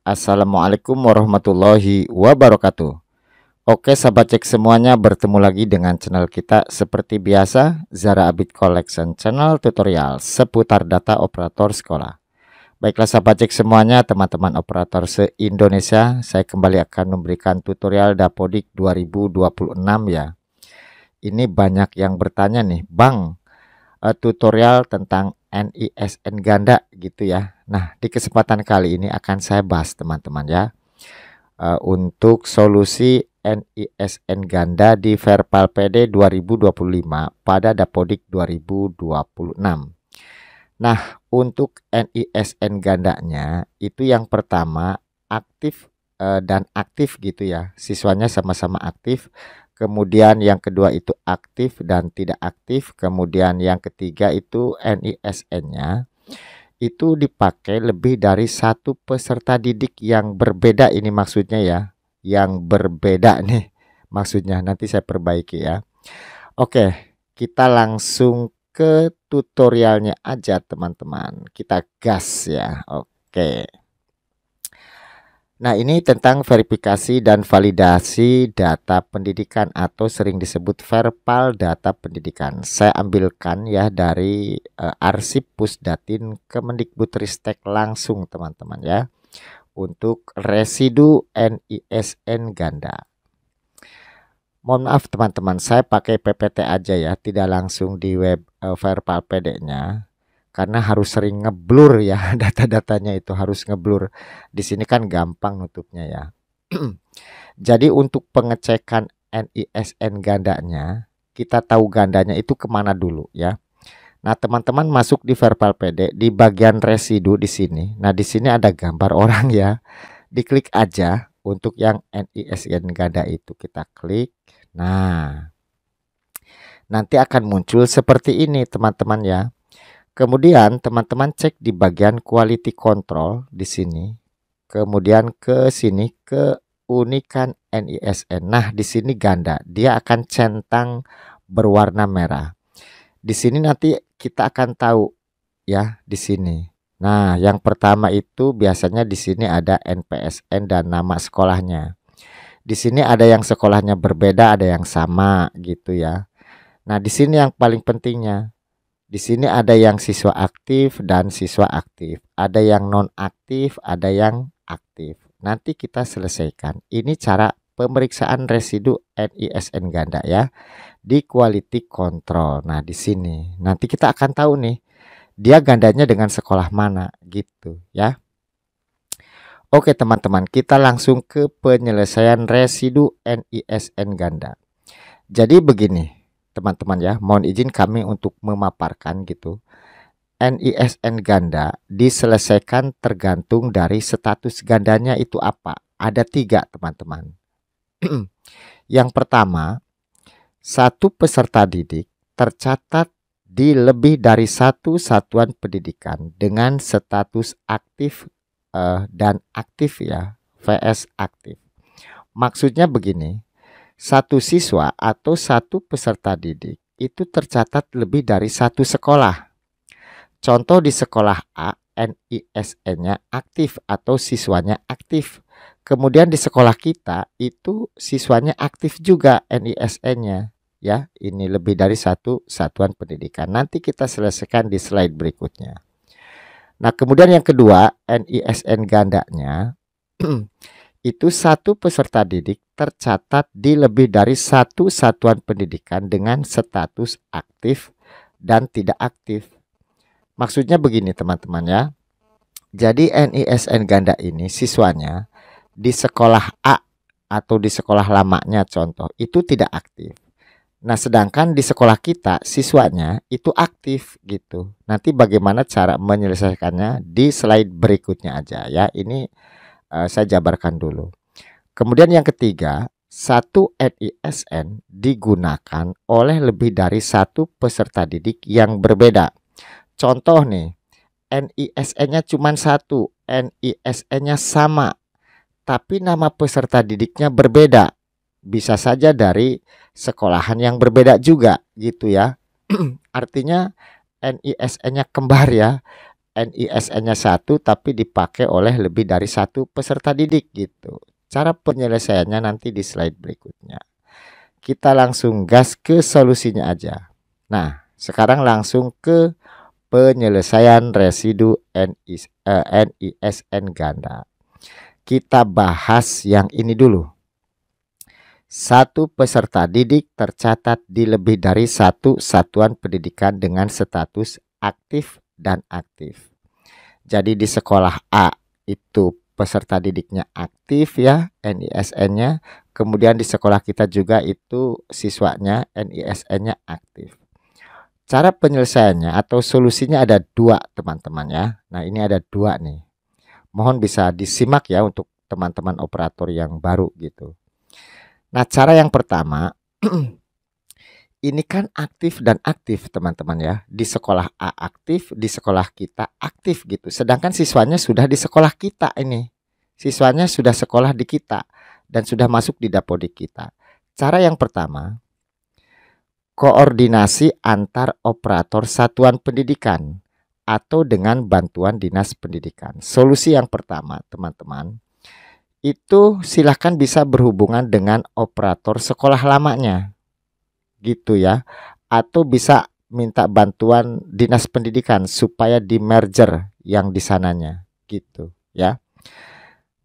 Assalamualaikum warahmatullahi wabarakatuh. Oke sahabat cek semuanya, bertemu lagi dengan channel kita seperti biasa, Zara Abid Collection, channel tutorial seputar data operator sekolah. Baiklah sahabat cek semuanya, teman-teman operator se-Indonesia, saya kembali akan memberikan tutorial Dapodik 2026 ya. Ini banyak yang bertanya nih, Bang, tutorial tentang NISN ganda gitu ya. Nah, di kesempatan kali ini akan saya bahas teman-teman ya, untuk solusi NISN ganda di Verpal PD 2025 pada Dapodik 2026. Nah, untuk NISN gandanya itu yang pertama aktif dan aktif gitu ya. Siswanya sama-sama aktif. Kemudian yang kedua itu aktif dan tidak aktif. Kemudian yang ketiga itu NISN-nya itu dipakai lebih dari satu peserta didik yang berbeda, ini maksudnya ya. Yang berbeda nih maksudnya, nanti saya perbaiki ya. Oke, kita langsung ke tutorialnya aja teman-teman. Kita gas ya. Oke. Nah, ini tentang verifikasi dan validasi data pendidikan atau sering disebut Verpal data pendidikan. Saya ambilkan ya dari arsip Pusdatin Kemendikbudristek langsung teman-teman ya. Untuk residu NISN ganda. Mohon maaf teman-teman, saya pakai PPT aja ya, tidak langsung di web Verpal PD-nya. Karena harus sering ngeblur ya, data-datanya itu harus ngeblur. Di sini kan gampang nutupnya ya. Jadi untuk pengecekan NISN gandanya, kita tahu gandanya itu kemana dulu ya. Nah teman-teman masuk di Verpal PD di bagian residu di sini. Nah di sini ada gambar orang ya. Diklik aja untuk yang NISN ganda itu, kita klik. Nah nanti akan muncul seperti ini teman-teman ya. Kemudian teman-teman cek di bagian quality control di sini. Kemudian ke sini ke unikan NISN. Nah, di sini ganda. Dia akan centang berwarna merah. Di sini nanti kita akan tahu ya di sini. Nah, yang pertama itu biasanya di sini ada NPSN dan nama sekolahnya. Di sini ada yang sekolahnya berbeda, ada yang sama gitu ya. Nah, di sini yang paling pentingnya. Di sini ada yang siswa aktif dan siswa aktif, ada yang non aktif, ada yang aktif. Nanti kita selesaikan. Ini cara pemeriksaan residu NISN ganda ya di quality control. Nah, di sini nanti kita akan tahu nih dia gandanya dengan sekolah mana gitu ya. Oke, teman-teman, kita langsung ke penyelesaian residu NISN ganda. Jadi begini teman-teman ya, mohon izin kami untuk memaparkan gitu. NISN ganda diselesaikan tergantung dari status gandanya itu apa. Ada 3 teman-teman. Yang pertama, satu peserta didik tercatat di lebih dari satu satuan pendidikan dengan status aktif dan aktif ya, VS aktif. Maksudnya begini, satu siswa atau satu peserta didik itu tercatat lebih dari satu sekolah. Contoh di sekolah A, NISN-nya aktif atau siswanya aktif. Kemudian di sekolah kita itu siswanya aktif juga NISN-nya. Ya, ini lebih dari satu satuan pendidikan. Nanti kita selesaikan di slide berikutnya. Nah, kemudian yang kedua, NISN gandanya itu satu peserta didik tercatat di lebih dari satu satuan pendidikan dengan status aktif dan tidak aktif. Maksudnya begini teman-teman ya. Jadi NISN ganda ini siswanya di sekolah A atau di sekolah lamanya contoh itu tidak aktif. Nah sedangkan di sekolah kita siswanya itu aktif gitu. Nanti bagaimana cara menyelesaikannya di slide berikutnya aja ya. Ini saya jabarkan dulu. Kemudian yang ketiga, satu NISN digunakan oleh lebih dari satu peserta didik yang berbeda. Contoh nih, NISN-nya cuma satu, NISN-nya sama, tapi nama peserta didiknya berbeda. Bisa saja dari sekolahan yang berbeda juga gitu ya. Artinya NISN-nya kembar ya. NISN-nya 1 tapi dipakai oleh lebih dari 1 peserta didik gitu. Cara penyelesaiannya nanti di slide berikutnya. Kita langsung gas ke solusinya aja. Nah, sekarang langsung ke penyelesaian residu NISN ganda. Kita bahas yang ini dulu. Satu peserta didik tercatat di lebih dari satu satuan pendidikan dengan status aktif dan aktif. Jadi di sekolah A itu peserta didiknya aktif ya, NISN-nya. Kemudian di sekolah kita juga itu siswanya NISN-nya aktif. Cara penyelesaiannya atau solusinya ada 2 teman-teman ya. Nah ini ada 2 nih. Mohon bisa disimak ya untuk teman-teman operator yang baru gitu. Nah cara yang pertama, ini kan aktif dan aktif teman-teman ya. Di sekolah A aktif, di sekolah kita aktif gitu. Sedangkan siswanya sudah di sekolah kita ini. Siswanya sudah sekolah di kita dan sudah masuk di dapodik kita. Cara yang pertama, koordinasi antar operator satuan pendidikan atau dengan bantuan dinas pendidikan. Solusi yang pertama teman-teman, itu silahkan bisa berhubungan dengan operator sekolah lamanya gitu ya, atau bisa minta bantuan dinas pendidikan supaya di merger yang di sananya gitu ya.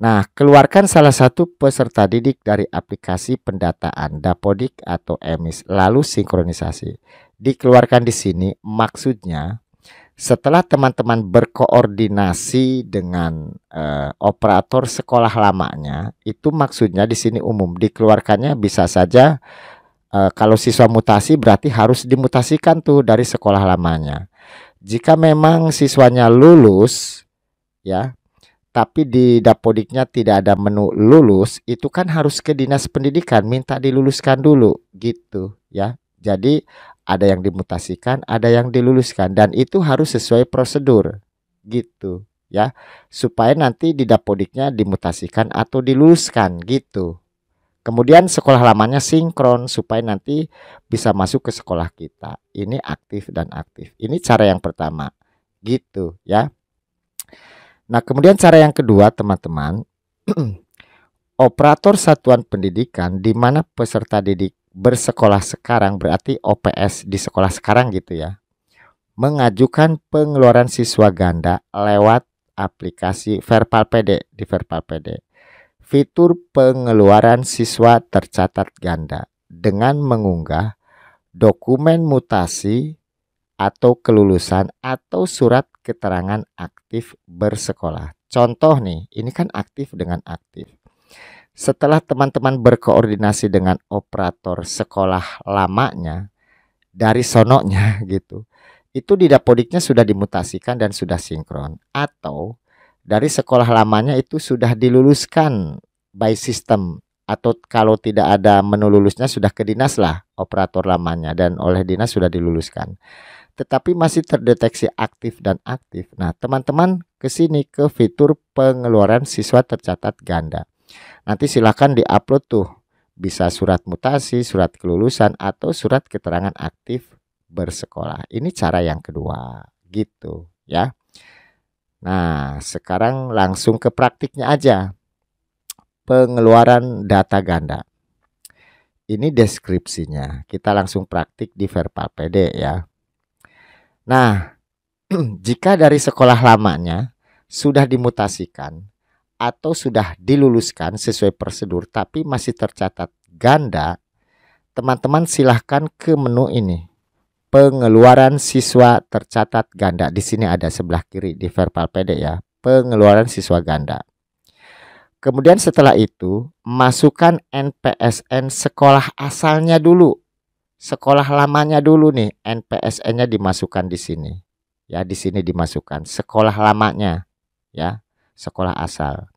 Nah, keluarkan salah satu peserta didik dari aplikasi pendataan Dapodik atau EMIS, lalu sinkronisasi. Dikeluarkan di sini maksudnya setelah teman-teman berkoordinasi dengan operator sekolah lamanya, itu maksudnya di sini umum. Dikeluarkannya bisa saja kalau siswa mutasi berarti harus dimutasikan tuh dari sekolah lamanya. Jika memang siswanya lulus ya, tapi di Dapodiknya tidak ada menu lulus, itu kan harus ke dinas pendidikan minta diluluskan dulu gitu ya. Jadi ada yang dimutasikan, ada yang diluluskan, dan itu harus sesuai prosedur gitu ya, supaya nanti di Dapodiknya dimutasikan atau diluluskan gitu. Kemudian sekolah lamanya sinkron supaya nanti bisa masuk ke sekolah kita. Ini aktif dan aktif. Ini cara yang pertama gitu ya. Nah, kemudian cara yang kedua teman-teman, operator satuan pendidikan di mana peserta didik bersekolah sekarang, berarti OPS di sekolah sekarang gitu ya, mengajukan pengeluaran siswa ganda lewat aplikasi Verpal PD di Verpal PD. Fitur pengeluaran siswa tercatat ganda dengan mengunggah dokumen mutasi atau kelulusan atau surat keterangan aktif bersekolah. Contoh nih, ini kan aktif dengan aktif. Setelah teman-teman berkoordinasi dengan operator sekolah lamanya dari sononya gitu, itu di Dapodiknya sudah dimutasikan dan sudah sinkron, atau dari sekolah lamanya itu sudah diluluskan by system, atau kalau tidak ada menu lulusnya sudah ke dinas lah operator lamanya dan oleh dinas sudah diluluskan, tetapi masih terdeteksi aktif dan aktif. Nah teman-teman ke sini ke fitur pengeluaran siswa tercatat ganda. Nanti silakan diupload tuh, bisa surat mutasi, surat kelulusan, atau surat keterangan aktif bersekolah. Ini cara yang kedua gitu ya. Nah sekarang langsung ke praktiknya aja. Pengeluaran data ganda. Ini deskripsinya. Kita langsung praktik di Verpal PD ya. Nah jika dari sekolah lamanya sudah dimutasikan atau sudah diluluskan sesuai prosedur tapi masih tercatat ganda, teman-teman silahkan ke menu ini. Pengeluaran siswa tercatat ganda. Di sini ada sebelah kiri di Verpal PD ya. Pengeluaran siswa ganda. Kemudian setelah itu masukkan NPSN sekolah asalnya dulu. Sekolah lamanya dulu nih, NPSN-nya dimasukkan di sini. Ya, di sini dimasukkan sekolah lamanya ya, sekolah asal.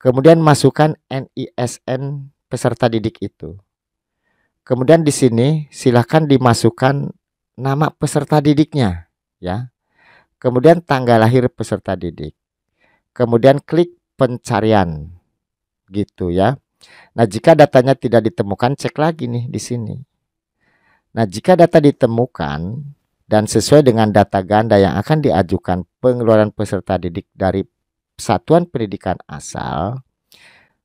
Kemudian masukkan NISN peserta didik itu. Kemudian di sini silakan dimasukkan nama peserta didiknya ya. Kemudian tanggal lahir peserta didik. Kemudian klik pencarian gitu ya. Nah, jika datanya tidak ditemukan, cek lagi nih di sini. Nah, jika data ditemukan dan sesuai dengan data ganda yang akan diajukan pengeluaran peserta didik dari satuan pendidikan asal,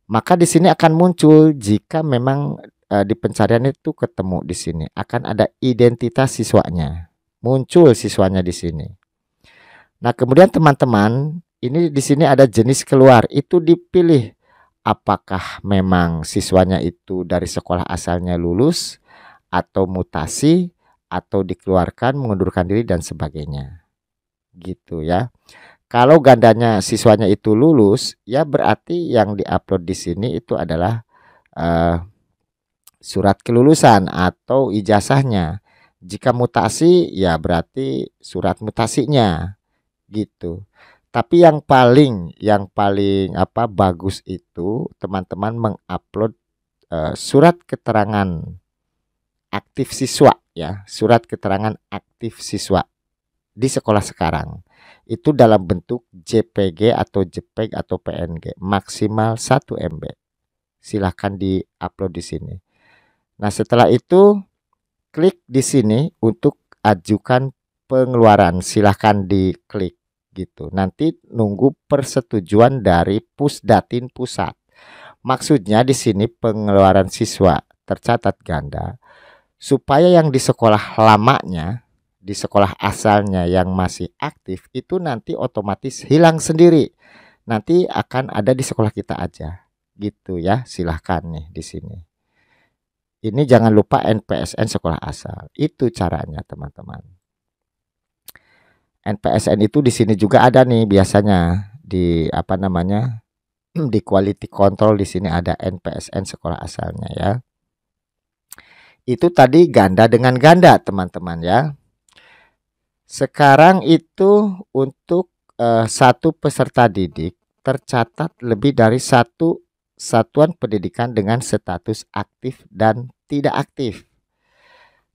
maka di sini akan muncul jika memang di pencarian itu ketemu di sini akan ada identitas siswanya. Muncul siswanya di sini. Nah, kemudian teman-teman, ini di sini ada jenis keluar, itu dipilih apakah memang siswanya itu dari sekolah asalnya lulus atau mutasi atau dikeluarkan, mengundurkan diri dan sebagainya. Gitu ya. Kalau gandanya siswanya itu lulus, ya berarti yang diupload di sini itu adalah surat kelulusan atau ijazahnya. Jika mutasi, ya berarti surat mutasinya, gitu. Tapi yang paling bagus itu teman-teman mengupload surat keterangan aktif siswa ya, surat keterangan aktif siswa di sekolah sekarang. Itu dalam bentuk JPG atau JPEG atau PNG, maksimal 1 MB. Silahkan di-upload di sini. Nah, setelah itu klik di sini untuk ajukan pengeluaran. Silahkan diklik gitu. Nanti nunggu persetujuan dari Pusdatin pusat. Maksudnya di sini pengeluaran siswa tercatat ganda supaya yang di sekolah lamanya, di sekolah asalnya yang masih aktif itu nanti otomatis hilang sendiri. Nanti akan ada di sekolah kita aja. Gitu ya. Silahkan nih di sini. Ini jangan lupa NPSN sekolah asal. Itu caranya, teman-teman. NPSN itu di sini juga ada nih biasanya di di quality control di sini ada NPSN sekolah asalnya ya. Itu tadi ganda dengan ganda, teman-teman ya. Sekarang itu untuk satu peserta didik tercatat lebih dari satu satuan pendidikan dengan status aktif dan tidak aktif.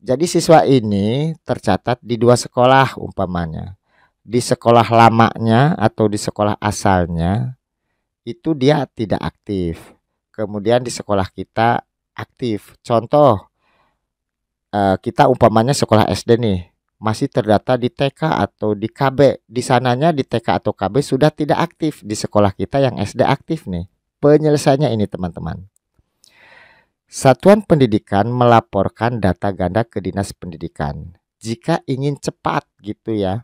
Jadi siswa ini tercatat di 2 sekolah umpamanya. Di sekolah lamanya atau di sekolah asalnya itu dia tidak aktif. Kemudian di sekolah kita aktif. Contoh, kita umpamanya sekolah SD nih, masih terdata di TK atau di KB. Di sananya di TK atau KB sudah tidak aktif. Di sekolah kita yang SD aktif nih. Penyelesaiannya ini, teman-teman. Satuan pendidikan melaporkan data ganda ke Dinas Pendidikan jika ingin cepat gitu ya.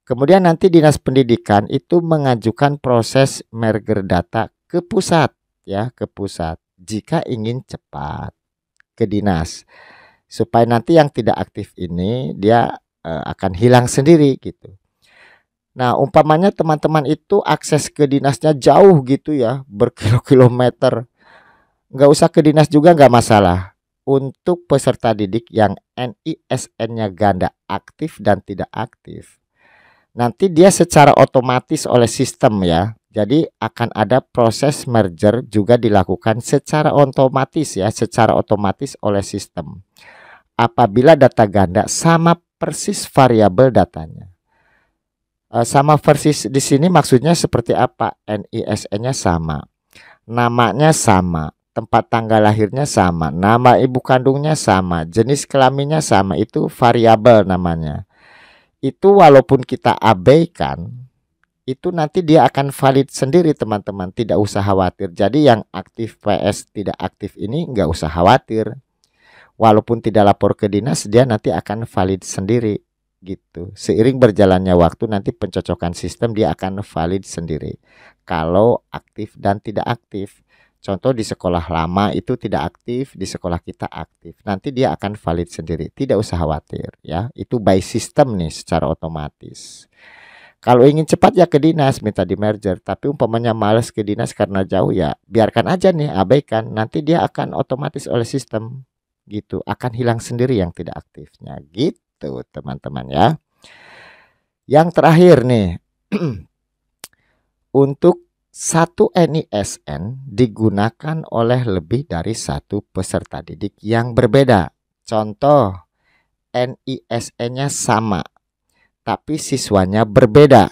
Kemudian nanti Dinas Pendidikan itu mengajukan proses merger data ke pusat ya, ke pusat jika ingin cepat ke dinas. Supaya nanti yang tidak aktif ini dia akan hilang sendiri gitu. Nah, umpamanya teman-teman itu akses ke dinasnya jauh gitu ya, berkilo-kilometer. Nggak usah ke dinas juga nggak masalah. Untuk peserta didik yang NISN-nya ganda aktif dan tidak aktif, nanti dia secara otomatis oleh sistem ya. Jadi akan ada proses merger juga dilakukan secara otomatis ya, secara otomatis oleh sistem. Apabila data ganda sama persis variabel datanya. Sama persis di sini maksudnya seperti apa? NISN-nya sama, namanya sama, tempat tanggal lahirnya sama, nama ibu kandungnya sama, jenis kelaminnya sama, itu variabel namanya. Itu walaupun kita abaikan, itu nanti dia akan valid sendiri, teman-teman. Tidak usah khawatir. Jadi yang aktif PS tidak aktif ini nggak usah khawatir. Walaupun tidak lapor ke dinas, dia nanti akan valid sendiri gitu. Seiring berjalannya waktu nanti pencocokan sistem dia akan valid sendiri. Kalau aktif dan tidak aktif. Contoh di sekolah lama itu tidak aktif, di sekolah kita aktif. Nanti dia akan valid sendiri. Tidak usah khawatir ya. Itu by system nih secara otomatis. Kalau ingin cepat ya ke dinas minta di merger. Tapi umpamanya males ke dinas karena jauh ya biarkan aja nih, abaikan. Nanti dia akan otomatis oleh sistem gitu. Akan hilang sendiri yang tidak aktifnya gitu, teman-teman ya. Yang terakhir nih. Untuk satu NISN digunakan oleh lebih dari satu peserta didik yang berbeda. Contoh, NISN-nya sama, tapi siswanya berbeda.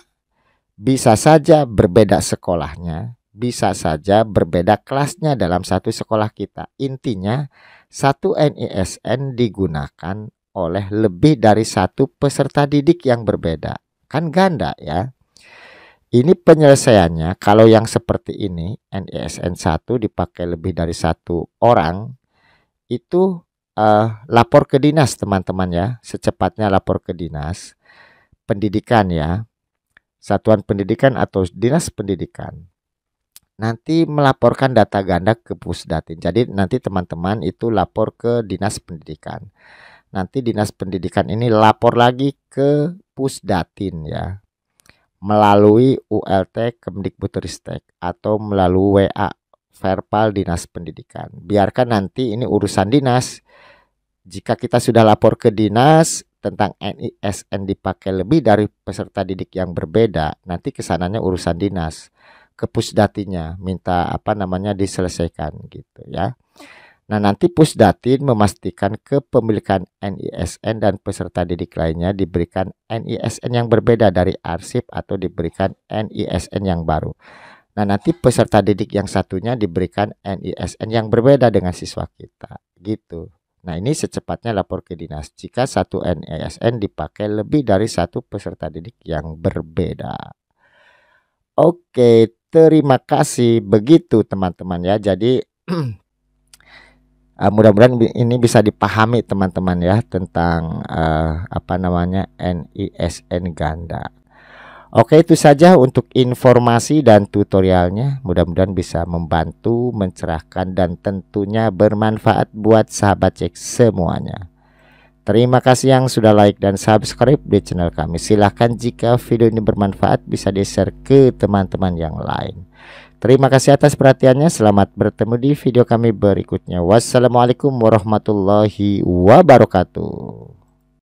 Bisa saja berbeda sekolahnya, bisa saja berbeda kelasnya dalam satu sekolah kita. Intinya, satu NISN digunakan oleh lebih dari satu peserta didik yang berbeda. kan ganda ya. Ini penyelesaiannya kalau yang seperti ini NISN 1 dipakai lebih dari satu orang itu lapor ke dinas teman-teman ya, secepatnya lapor ke dinas pendidikan ya, satuan pendidikan atau dinas pendidikan. Nanti melaporkan data ganda ke Pusdatin. Jadi nanti teman-teman itu lapor ke dinas pendidikan. Nanti dinas pendidikan ini lapor lagi ke Pusdatin ya, melalui ULT Kemdikbudristek atau melalui WA verbal dinas pendidikan. Biarkan nanti ini urusan dinas. Jika kita sudah lapor ke dinas tentang NISN dipakai lebih dari peserta didik yang berbeda, nanti kesananya urusan dinas, ke Pusdatinya minta diselesaikan gitu ya. Nah, nanti Pusdatin memastikan kepemilikan NISN dan peserta didik lainnya diberikan NISN yang berbeda dari arsip atau diberikan NISN yang baru. Nah, nanti peserta didik yang satunya diberikan NISN yang berbeda dengan siswa kita gitu. Nah, ini secepatnya lapor ke dinas jika satu NISN dipakai lebih dari satu peserta didik yang berbeda. Oke, terima kasih. Begitu teman-teman ya. Jadi mudah-mudahan ini bisa dipahami teman-teman ya tentang NISN ganda. Oke, itu saja untuk informasi dan tutorialnya. Mudah-mudahan bisa membantu, mencerahkan, dan tentunya bermanfaat buat sahabat cek semuanya. Terima kasih yang sudah like dan subscribe di channel kami. Silahkan jika video ini bermanfaat bisa di-share ke teman-teman yang lain. Terima kasih atas perhatiannya. Selamat bertemu di video kami berikutnya. Wassalamualaikum warahmatullahi wabarakatuh.